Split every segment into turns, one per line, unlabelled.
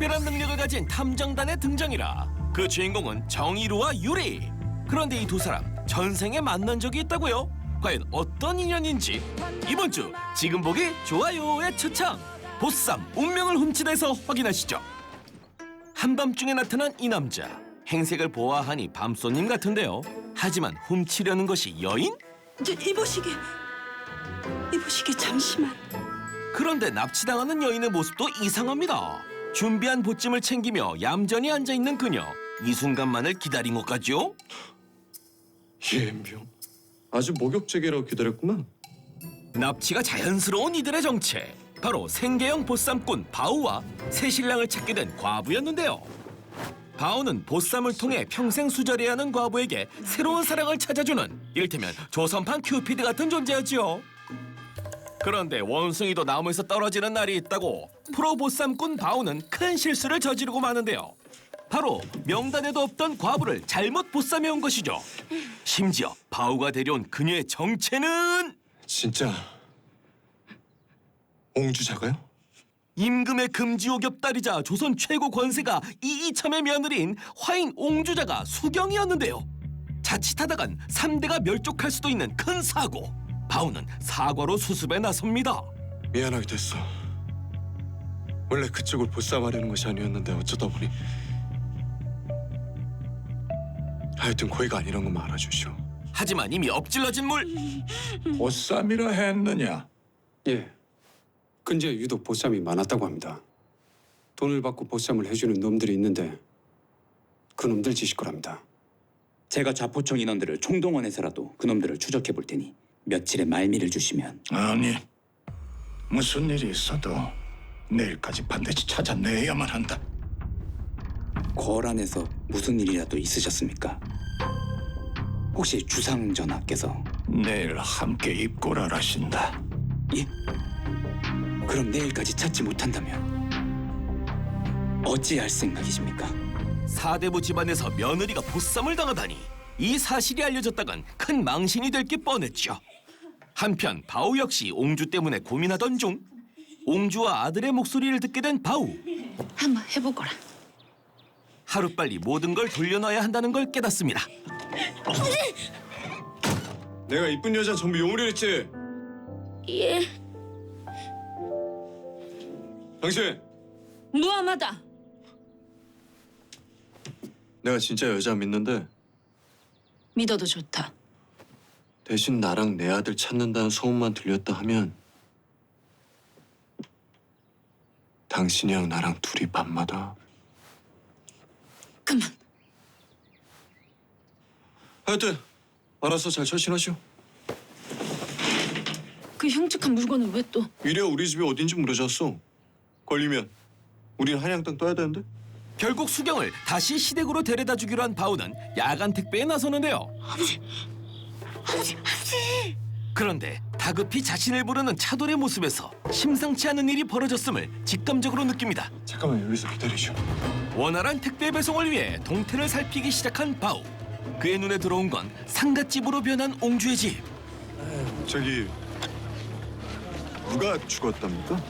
특별한 능력을 가진 탐정단의 등장이라 그 주인공은 정의루와 유리. 그런데 이 두 사람 전생에 만난 적이 있다고요? 과연 어떤 인연인지 이번 주 지금 보기 좋아요의 추천. 보쌈 운명을 훔치다에서 확인하시죠. 한밤중에 나타난 이 남자. 행색을 보아하니 밤손님 같은데요. 하지만 훔치려는 것이 여인?
이보시게 잠시만.
그런데 납치당하는 여인의 모습도 이상합니다. 준비한 보찜을 챙기며 얌전히 앉아있는 그녀. 이 순간만을 기다린 것 같죠?
예명 아주 목욕제계라고 기다렸구만.
납치가 자연스러운 이들의 정체. 바로 생계형 보쌈꾼 바우와 새 신랑을 찾게 된 과부였는데요. 바우는 보쌈을 통해 평생 수절해야 하는 과부에게 새로운 사랑을 찾아주는 이를테면 조선판 큐피드 같은 존재였지요. 그런데 원숭이도 나무에서 떨어지는 날이 있다고 프로 보쌈꾼 바우는 큰 실수를 저지르고 마는데요. 바로 명단에도 없던 과부를 잘못 보쌈해온 것이죠. 심지어 바우가 데려온 그녀의 정체는
진짜 옹주자가요?
임금의 금지옥엽 딸이자 조선 최고 권세가 이이참의 며느리인 화인 옹주자가 수경이었는데요. 자칫하다간 3대가 멸족할 수도 있는 큰 사고. 바우는 사과로 수습에 나섭니다.
미안하게 됐어. 원래 그쪽을 보쌈하려는 것이 아니었는데 어쩌다 보니. 하여튼 고의가 아니란 것만 알아주시오.
하지만 이미 엎질러진 물.
보쌈이라 했느냐?
예. 근처에 유독 보쌈이 많았다고 합니다. 돈을 받고 보쌈을 해주는 놈들이 있는데 그 놈들 짓일 거랍니다.
제가 좌포청 인원들을 총동원해서라도 그놈들을 추적해 볼 테니 며칠의 말미를 주시면.
아니, 무슨 일이 있어도 내일까지 반드시 찾아내야만 한다.
거란에서 무슨 일이라도 있으셨습니까? 혹시 주상 전하께서?
내일 함께 입고라라신다.
예? 그럼 내일까지 찾지 못한다면 어찌할 생각이십니까?
사대부 집안에서 며느리가 보쌈을 당하다니. 이 사실이 알려졌다간 큰 망신이 될 게 뻔했죠. 한편 바우 역시 옹주 때문에 고민하던 중 옹주와 아들의 목소리를 듣게 된 바우.
한번 해보거라.
하루빨리 모든 걸 돌려놔야 한다는 걸 깨닫습니다.
내가 이쁜 여자 전부 용으리랬지?
예.
당신!
무함하다.
내가 진짜 여자 믿는데
믿어도 좋다.
대신 나랑 내 아들 찾는다는 소문만 들렸다 하면 당신이랑 나랑 둘이 밤마다.
그만.
하여튼 알아서 잘 처신하시오.
그 흉측한 물건은 왜 또?
이래야 우리 집이 어딘지 물어줬어. 걸리면 우린 한양 땅 떠야 되는데.
결국 수경을 다시 시댁으로 데려다 주기로 한 바우는 야간 택배에 나서는데요.
아버지.
그런데 다급히 자신을 부르는 차돌의 모습에서 심상치 않은 일이 벌어졌음을 직감적으로 느낍니다.
잠깐만 여기서 기다리시오.
원활한 택배 배송을 위해 동태를 살피기 시작한 바우. 그의 눈에 들어온 건 상갓집으로 변한 옹주의 집.
저기 누가 죽었답니까?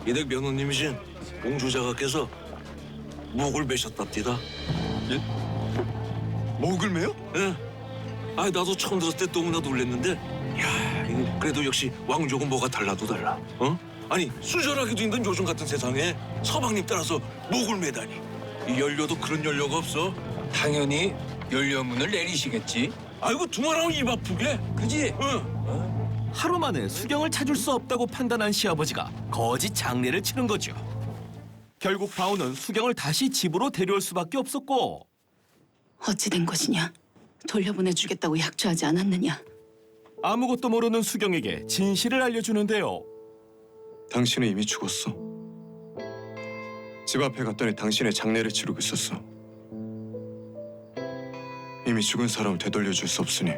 이댁 며느님이신 옹주자가께서 목을 매셨답니다.
예? 목을 매요?
예. 아, 나도 처음 들었을 때 너무나 놀랐는데, 야, 이거 그래도 역시 왕족은 뭐가 달라도 달라. 어? 아니 수절하기도 힘든 요즘 같은 세상에 서방님 따라서 목을 매다니. 이 연료도 그런 연료가 없어.
당연히 연료문을 내리시겠지.
아이고 두말하면 입 아프게.
그지?
응.
하루 만에 수경을 찾을 수 없다고 판단한 시아버지가 거짓 장례를 치른 거죠. 결국 바우는 수경을 다시 집으로 데려올 수밖에 없었고.
어찌 된 것이냐? 돌려보내주겠다고 약조하지 않았느냐?
아무것도 모르는 수경에게 진실을 알려주는데요.
당신은 이미 죽었어. 집 앞에 갔더니 당신의 장례를 치르고 있었어. 이미 죽은 사람을 되돌려줄 수 없으니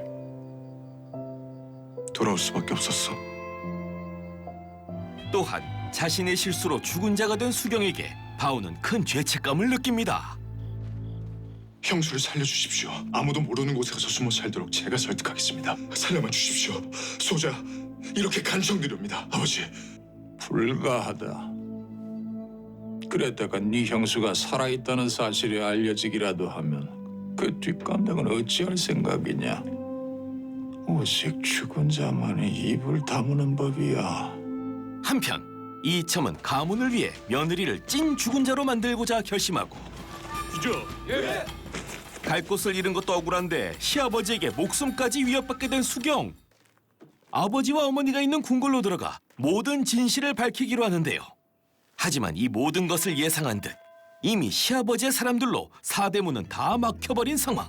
돌아올 수밖에 없었어.
또한 자신의 실수로 죽은 자가 된 수경에게 바우는 큰 죄책감을 느낍니다.
형수를 살려주십시오. 아무도 모르는 곳에 가서 숨어 살도록 제가 설득하겠습니다. 살려만 주십시오. 소자, 이렇게 간청드립니다. 아버지. 불가하다.
그랬다가 네 형수가 살아있다는 사실이 알려지기라도 하면 그 뒷감당은 어찌할 생각이냐? 오직 죽은 자만이 입을 다무는 법이야.
한편 이첨은 가문을 위해 며느리를 찐 죽은 자로 만들고자 결심하고 갈 곳을 잃은 것도 억울한데 시아버지에게 목숨까지 위협받게 된 수경. 아버지와 어머니가 있는 궁궐로 들어가 모든 진실을 밝히기로 하는데요. 하지만 이 모든 것을 예상한 듯 이미 시아버지의 사람들로 사대문은 다 막혀버린 상황.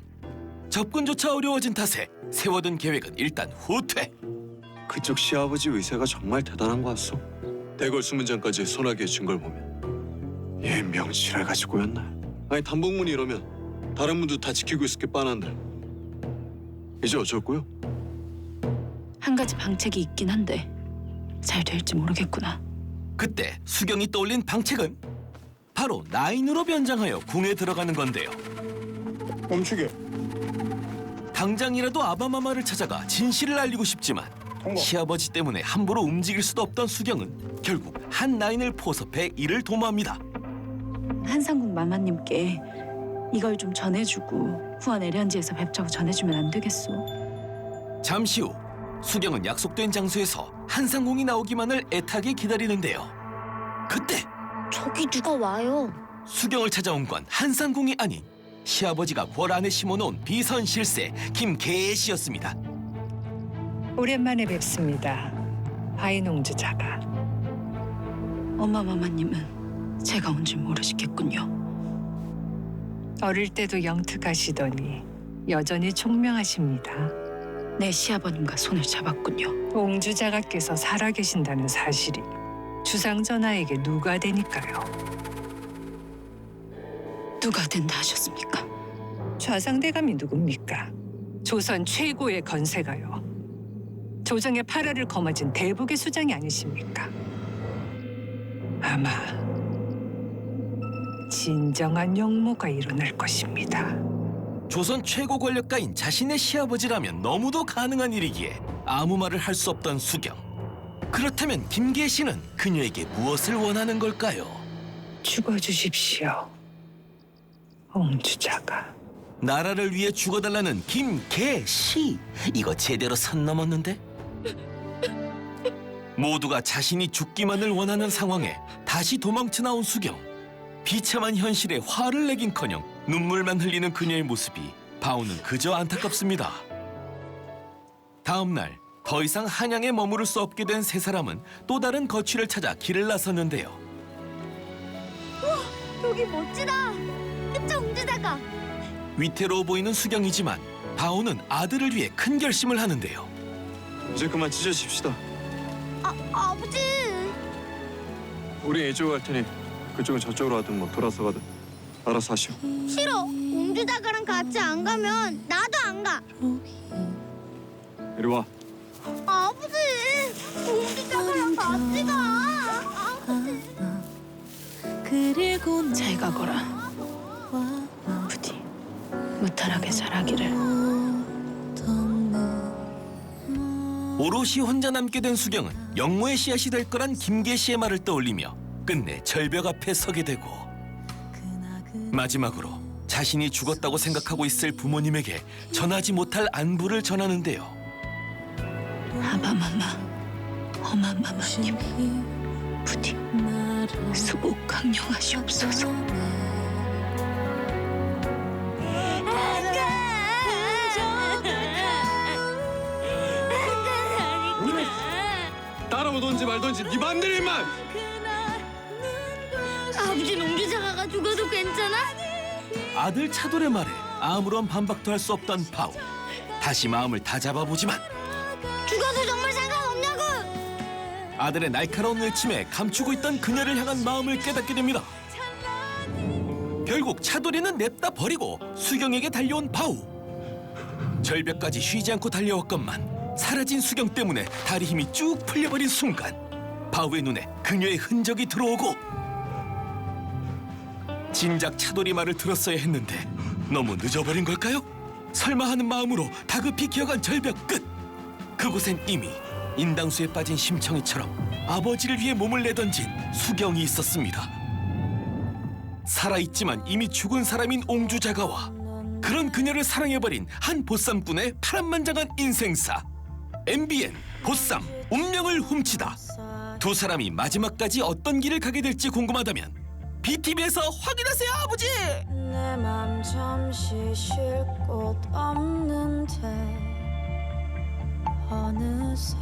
접근조차 어려워진 탓에 세워둔 계획은 일단 후퇴.
그쪽 시아버지 의세가 정말 대단한 거 같소. 대궐 수문장까지 소나기에 준 걸 보면 얘 명치를 가지고였나? 아니 단복문이 이러면 다른 문도 다 지키고 있을 게 뻔한데 이제 어쩔고요?
한 가지 방책이 있긴 한데 잘 될지 모르겠구나.
그때 수경이 떠올린 방책은 바로 나인으로 변장하여 궁에 들어가는 건데요.
멈추게.
당장이라도 아바마마를 찾아가 진실을 알리고 싶지만 시아버지 때문에 함부로 움직일 수도 없던 수경은 결국 한 나인을 포섭해 이를 도모합니다.
한상궁 마마님께 이걸 좀 전해주고 후원 애련지에서 뵙자고 전해주면 안 되겠소?
잠시 후 수경은 약속된 장소에서 한상궁이 나오기만을 애타게 기다리는데요. 그때
저기 누가 와요.
수경을 찾아온 건 한상궁이 아닌 시아버지가 궐 안에 심어놓은 비선 실세 김계애 씨였습니다.
오랜만에 뵙습니다. 바이농주 자가.
엄마 마마님은 제가 온 줄 모르시겠군요.
어릴 때도 영특하시더니 여전히 총명하십니다.
내 시아버님과 손을 잡았군요.
옹주 자가께서 살아계신다는 사실이 주상전하에게 누가 되니까요.
누가 된다 하셨습니까?
좌상대감이 누굽니까? 조선 최고의 건세가요. 조정의 팔화를 거머쥔 대북의 수장이 아니십니까? 아마 진정한 영모가 일어날 것입니다.
조선 최고 권력가인 자신의 시아버지라면 너무도 가능한 일이기에 아무 말을 할 수 없던 수경. 그렇다면 김계애 씨는 그녀에게 무엇을 원하는 걸까요?
죽어주십시오. 옹주 자가.
나라를 위해 죽어달라는 김계애 씨. 이거 제대로 선 넘었는데? 모두가 자신이 죽기만을 원하는 상황에 다시 도망쳐 나온 수경. 비참한 현실에 화를 내긴커녕 눈물만 흘리는 그녀의 모습이 바오는 그저 안타깝습니다. 다음 날 더 이상 한양에 머무를 수 없게 된 세 사람은 또 다른 거취를 찾아 길을 나섰는데요.
여기 멋지다. 그쵸, 옹주다가.
위태로워 보이는 수경이지만 바오는 아들을 위해 큰 결심을 하는데요.
이제 그만 찢어집시다.
아버지.
우리 이쪽으로 갈 테니 그쪽은 저쪽으로 가든 뭐 돌아서 가든 알아서 하시오.
싫어. 옹주다가랑 같이 안 가면 나도 안 가.
이리 와.
아버지. 옹주다가랑 같이 가. 아버지.
잘 가거라. 부디 무탈하게 자라기를.
오롯이 혼자 남게 된 수경은 영모의 씨앗이 될 거란 김계애 씨의 말을 떠올리며 끝내 절벽 앞에 서게 되고 마지막으로 자신이 죽었다고 생각하고 있을 부모님에게 전하지 못할 안부를 전하는데요.
아바마마, 어마마마님, 부디 수복 강령하시옵소서.
따라오던지 말던지 네 맘대로만.
아버지 옹주자가가 죽어도 괜찮아?
아들 차돌의 말에 아무런 반박도 할 수 없던 바오. 다시 마음을 다잡아보지만
죽어도 정말 상관없냐고.
아들의 날카로운 외침에 감추고 있던 그녀를 향한 마음을 깨닫게 됩니다. 결국 차돌이는 냅다 버리고 수경에게 달려온 바오. 절벽까지 쉬지 않고 달려왔건만 사라진 수경 때문에 다리 힘이 쭉 풀려버린 순간 바오의 눈에 그녀의 흔적이 들어오고 진작 차돌이 말을 들었어야 했는데 너무 늦어버린 걸까요? 설마 하는 마음으로 다급히 기어간 절벽 끝. 그곳엔 이미 인당수에 빠진 심청이처럼 아버지를 위해 몸을 내던진 수경이 있었습니다. 살아있지만 이미 죽은 사람인 옹주자가와 그런 그녀를 사랑해버린 한 보쌈꾼의 파란만장한 인생사. MBN 보쌈 운명을 훔치다. 두 사람이 마지막까지 어떤 길을 가게 될지 궁금하다면 BTV에서 확인하세요, 아버지!
내 맘 잠시 쉴 곳 없는데 어느새